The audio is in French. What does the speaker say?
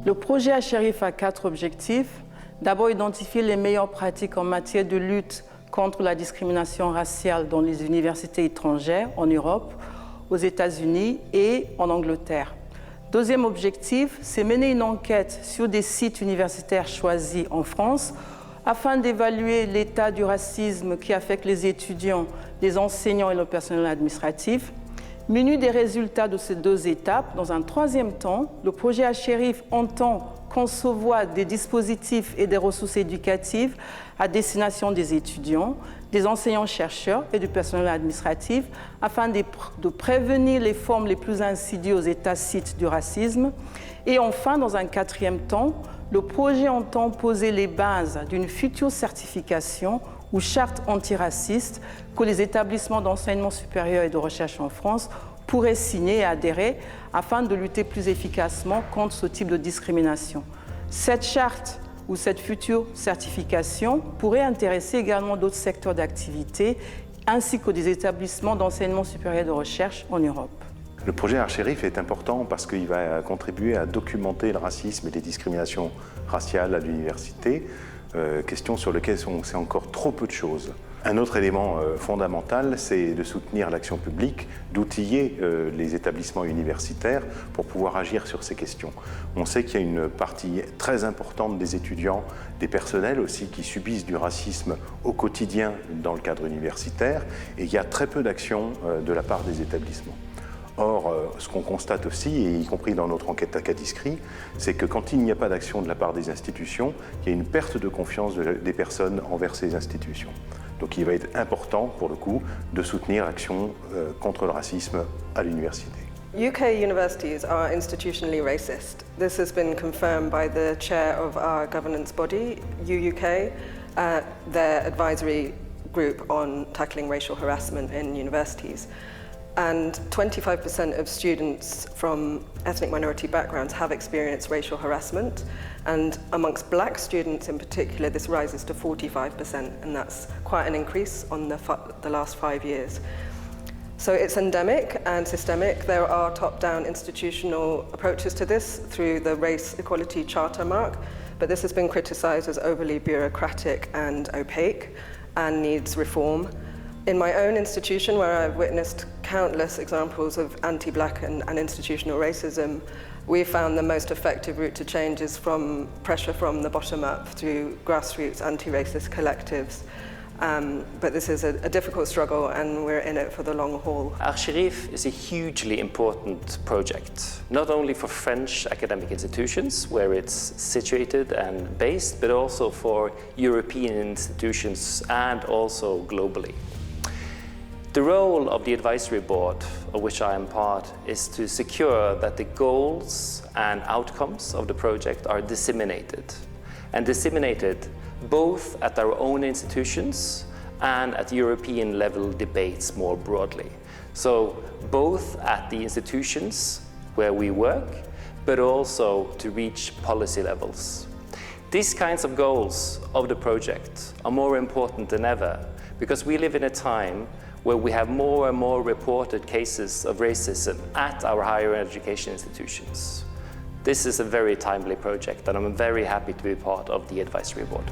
Le projet HRIF a 4 objectifs. D'abord, identifier les meilleures pratiques en matière de lutte contre la discrimination raciale dans les universités étrangères en Europe, aux États-Unis et en Angleterre. Deuxième objectif, c'est mener une enquête sur des sites universitaires choisis en France afin d'évaluer l'état du racisme qui affecte les étudiants, les enseignants et le personnel administratif. Menu des résultats de ces 2 étapes, dans un troisième temps, le projet HRIF entend concevoir des dispositifs et des ressources éducatives à destination des étudiants, des enseignants-chercheurs et du personnel administratif afin de prévenir les formes les plus insidieuses et tacites du racisme. Et enfin, dans un quatrième temps, le projet entend poser les bases d'une future certification ou charte antiraciste que les établissements d'enseignement supérieur et de recherche en France pourraient signer et adhérer afin de lutter plus efficacement contre ce type de discrimination. Cette charte ou cette future certification pourrait intéresser également d'autres secteurs d'activité ainsi que des établissements d'enseignement supérieur et de recherche en Europe. Le projet HRIF est important parce qu'il va contribuer à documenter le racisme et les discriminations raciales à l'université, question sur laquelle on sait encore trop peu de choses. Un autre élément fondamental, c'est de soutenir l'action publique, d'outiller les établissements universitaires pour pouvoir agir sur ces questions. On sait qu'il y a une partie très importante des étudiants, des personnels aussi, qui subissent du racisme au quotidien dans le cadre universitaire, et il y a très peu d'actions de la part des établissements. Or, ce qu'on constate aussi, et y compris dans notre enquête Acadiscrit, c'est que quand il n'y a pas d'action de la part des institutions, il y a une perte de confiance des personnes envers ces institutions. Donc il va être important, pour le coup, de soutenir l'action contre le racisme à l'université. UK universities are institutionally racist. This has been confirmed by the chair of our governance body, UUK, their advisory group on tackling racial harassment in universities. And 25% of students from ethnic minority backgrounds have experienced racial harassment. And amongst black students in particular, this rises to 45%, and that's quite an increase on the last 5 years. So it's endemic and systemic. There are top-down institutional approaches to this through the Race Equality Charter mark, but this has been criticised as overly bureaucratic and opaque and needs reform. In my own institution, where I've witnessed countless examples of anti-black and institutional racism, we found the most effective route to change is from pressure from the bottom up through grassroots anti-racist collectives. But this is a difficult struggle, and we're in it for the long haul. HRIF is a hugely important project, not only for French academic institutions, where it's situated and based, but also for European institutions and also globally. The role of the advisory board, of which I am part, is to secure that the goals and outcomes of the project are disseminated, and disseminated both at our own institutions and at European level debates more broadly. So both at the institutions where we work, but also to reach policy levels. These kinds of goals of the project are more important than ever, because we live in a time where we have more and more reported cases of racism at our higher education institutions. This is a very timely project, and I'm very happy to be part of the advisory board.